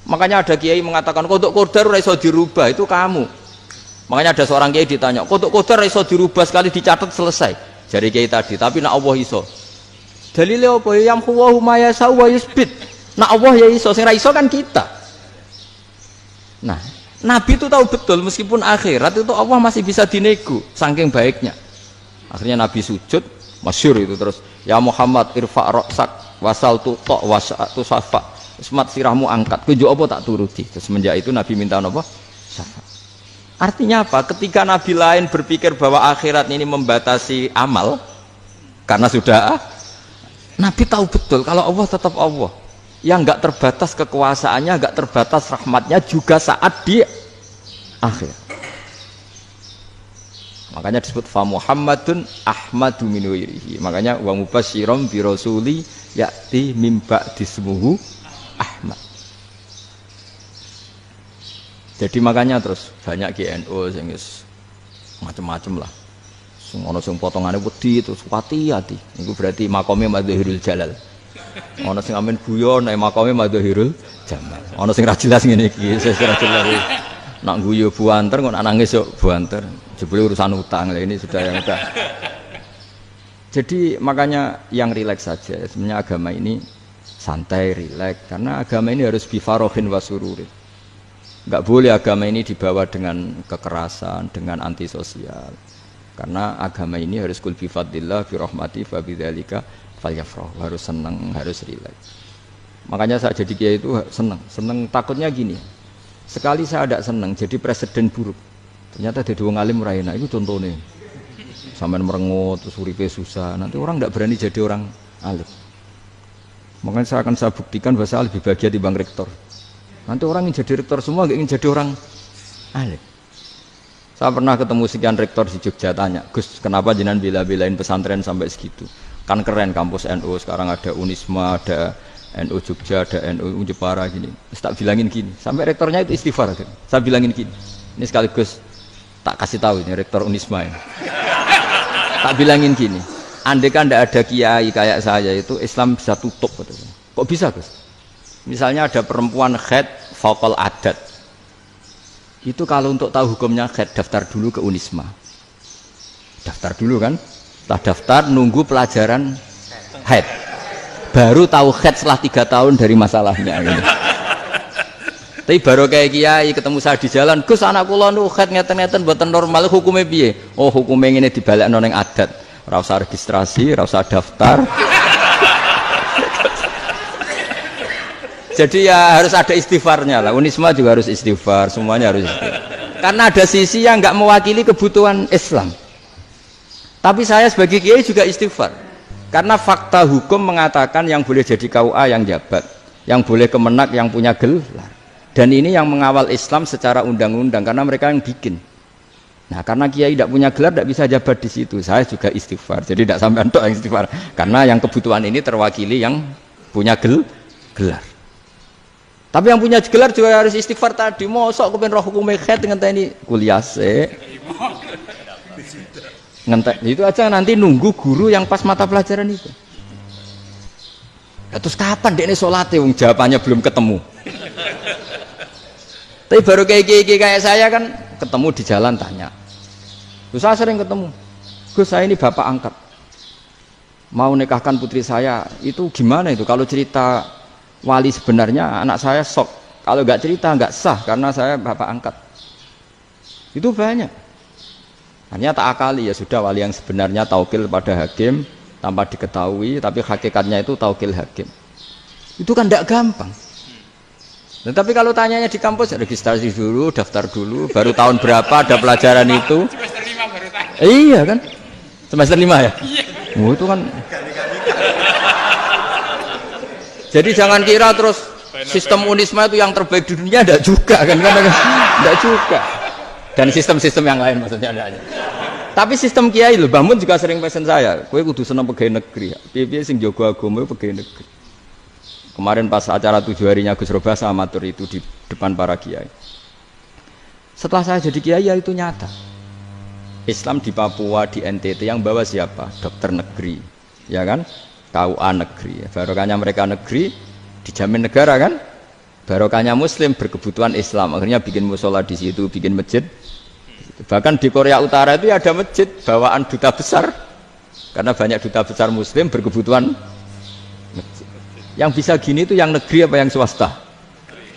Makanya ada kiai mengatakan kodok kodar ora iso dirubah, itu kamu. Makanya ada seorang kiai ditanya, kodok kodar ora iso dirubah, sekali dicatat selesai. Jari kiai tadi, tapi nak Allah iso. Dalile apa? Yang huwa ma yasau wa yusbit. Nak Allah ya iso, sing ra iso kan kita. Nah, Nabi itu tahu betul meskipun akhirat itu Allah masih bisa dinego saking baiknya. Akhirnya Nabi sujud, masyhur itu terus, ya Muhammad irfa' ra'sak wasal tuqa wasatu safa. Semat sirahmu angkat, kowe njuk apa tak turuti. Terus semenjak itu Nabi minta apa? Syafa. Artinya apa? Ketika Nabi lain berpikir bahwa akhirat ini membatasi amal karena sudah Nabi tahu betul kalau Allah tetap Allah. Yang enggak terbatas kekuasaannya, enggak terbatas rahmatnya juga saat di akhir. Makanya disebut fa Muhammadun Ahmadu min wirihi. Makanya wa mubasyiran bi rasuli ya'ti mim ba'di ismuhu Ahmad. Jadi makanya terus banyak GNU sing macam-macam lah. Sing ana sing potongane wedi terus hati-hati. Niku berarti makome Madhahirul Jalal. Ana sing amen guyon nek makome Madhahirul Jamal. Ana sing ra jelas ngene iki, sing ra jelas. Nak guyu buanter kok nangis yo buanter. Jebule urusan utang. Lah ini sudah yang udah. Jadi makanya yang rileks saja. Sebenarnya agama ini santai, rileks karena agama ini harus bifarohin wasururin. Enggak boleh agama ini dibawa dengan kekerasan, dengan antisosial. Karena agama ini harus kul bi fadlillah bi rahmati fa bidzalika falyafrah. Harus senang, harus rileks. Makanya saya jadi kiai itu senang takutnya gini. Sekali saya tidak senang jadi presiden buruk. Ternyata ada wong alim ora enak, itu contohnya. Sampean merengut terus uripe susah, nanti orang tidak berani jadi orang alim. Makanya saya buktikan bahwa saya lebih bahagia dibanding rektor. Nanti orang ingin jadi rektor semua, nggak ingin jadi orang alim. Saya pernah ketemu sekian rektor di Jogja, tanya, Gus, kenapa jenengan bela-belain pesantren sampai segitu? Kan keren kampus NU, sekarang ada Unisma, ada NU Jogja, ada NU Jepara gini. Terus tak bilangin gini, sampai rektornya itu istighfar. Saya bilangin gini, ini sekaligus tak kasih tahu ini rektor Unisma ini. Tak bilangin gini, andai kan tidak ada kiai kayak saya itu Islam bisa tutup. Kok bisa, Gus? Misalnya ada perempuan haid faqal adat. Itu kalau untuk tahu hukumnya haid daftar dulu ke Unisma. Daftar dulu kan? Setelah daftar nunggu pelajaran haid. Baru tahu haid setelah 3 tahun dari masalahnya gitu. Tapi baru kayak kiai ketemu saya di jalan, Gus anak kula nu haid ngeten-ngeten mboten normal hukumnya piye? Oh, hukumnya ngene dibalekno ning adat. Ora usah registrasi, ora usah daftar. Jadi ya harus ada istighfarnya lah. Unisma juga harus istighfar, semuanya harus istighfar. Karena ada sisi yang enggak mewakili kebutuhan Islam. Tapi saya sebagai kiai juga istighfar. Karena fakta hukum mengatakan yang boleh jadi KUA yang jabat, yang boleh kemenak yang punya gelar. Dan ini yang mengawal Islam secara undang-undang karena mereka yang bikin. Nah, karena kiai tidak punya gelar tidak bisa jabat di situ. Saya juga istighfar. Jadi tidak sampai entok yang istighfar. Karena yang kebutuhan ini terwakili yang punya gelar. Tapi yang punya gelar juga harus istighfar tadi. Mosok kepen roh hukum haid ngenteni kuliah se. Ngentek itu aja nanti nunggu guru yang pas mata pelajaran itu. Terus kapan dekne salate wong jawabannya belum ketemu. Tapi baru kayak saya kan ketemu di jalan tanya. Terus saya sering ketemu. Gus, saya ini bapak angkat. Mau nikahkan putri saya, itu gimana itu? Kalau cerita wali sebenarnya anak saya sok. Kalau nggak cerita nggak sah karena saya bapak angkat. Itu banyak. Hanya tak akali ya sudah wali yang sebenarnya taukil pada hakim tanpa diketahui, tapi hakikatnya itu taukil hakim. Itu kan tidak gampang. Nah, tapi kalau tanyanya di kampus registrasi dulu, daftar dulu, baru tahun berapa ada pelajaran itu? Semester 5 baru tanya. Iya kan? Semester 5 ya? Iya. Oh, itu kan. Jadi jangan kira terus sistem Unisma itu yang terbaik di dunia, tidak juga kan? Tidak juga. Dan sistem-sistem yang lain maksudnya ada. Tapi sistem kiai loh, Bamun juga sering pesen saya, kowe kudu seneng pegawai negeri. Piye-piye sing jaga agama pegawai negeri. Kemarin pas acara 7 harinya Gus Robasa amatur itu di depan para kiai. Setelah saya jadi kiai ya itu nyata. Islam di Papua, di NTT yang bawa siapa? Dokter negeri, ya kan? KUA negeri. Barokahnya mereka negeri dijamin negara kan? barokahnya Muslim berkebutuhan Islam, akhirnya bikin musola di situ, bikin masjid. Bahkan di Korea Utara itu ada masjid bawaan duta besar, karena banyak duta besar Muslim berkebutuhan masjid. Yang bisa gini itu yang negeri apa yang swasta?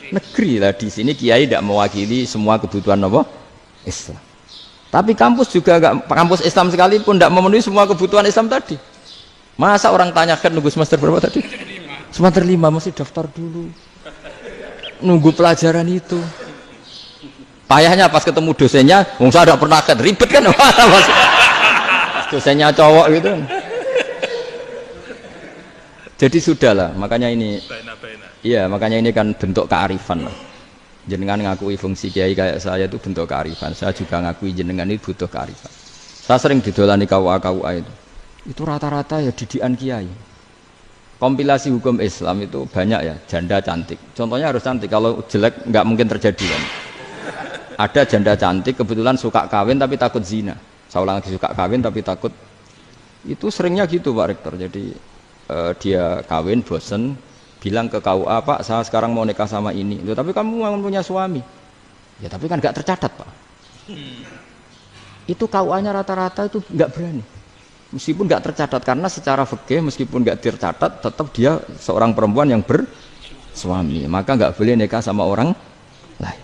Negeri lah. Di sini kiai tidak mewakili semua kebutuhan apa? Islam. Tapi kampus juga enggak, kampus Islam sekalipun tidak memenuhi semua kebutuhan Islam tadi. Masa orang tanyakan nunggu semester berapa tadi? Semester 5 masih daftar dulu. Nunggu pelajaran itu. Payahnya pas ketemu dosennya, wong saya tidak pernah ribet kan? Dosennya cowok gitu. Jadi sudahlah, makanya ini. Iya, makanya ini kan bentuk kearifan lah. Jenengan ngakui fungsi kiai kayak saya itu bentuk kearifan. Saya juga ngakui jenengan itu butuh kearifan. Saya sering didolani KUA itu. Itu rata-rata ya didikan kiai. Kompilasi hukum Islam itu banyak ya, janda cantik. Contohnya harus cantik, kalau jelek nggak mungkin terjadi kan. Ada janda cantik kebetulan suka kawin tapi takut zina. Saya ulang lagi, suka kawin tapi takut. Itu seringnya gitu Pak Rektor. Jadi dia kawin bosen, bilang ke KUA, Pak saya sekarang mau nikah sama ini. Loh, tapi kamu mau punya suami. Ya tapi kan nggak tercatat Pak. Itu KUA-nya rata-rata itu nggak berani. Meskipun nggak tercatat, karena secara fikih meskipun nggak tercatat, tetap dia seorang perempuan yang bersuami, maka nggak boleh nikah sama orang lain.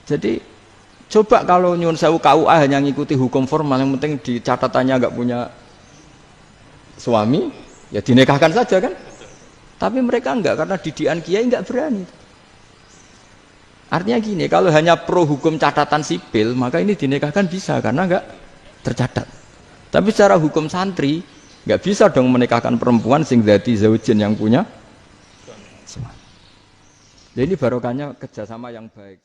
Jadi coba kalau nyun sewu KUA hanya ngikuti hukum formal, yang penting di catatannya nggak punya suami, ya dinikahkan saja kan. Tapi mereka enggak, karena didikan kiai nggak berani. Artinya gini, kalau hanya pro hukum catatan sipil, maka ini dinikahkan bisa karena nggak tercatat. Tapi secara hukum santri nggak bisa dong menikahkan perempuan sing dadi zaujin yang punya suami. Jadi barokahnya kerjasama yang baik.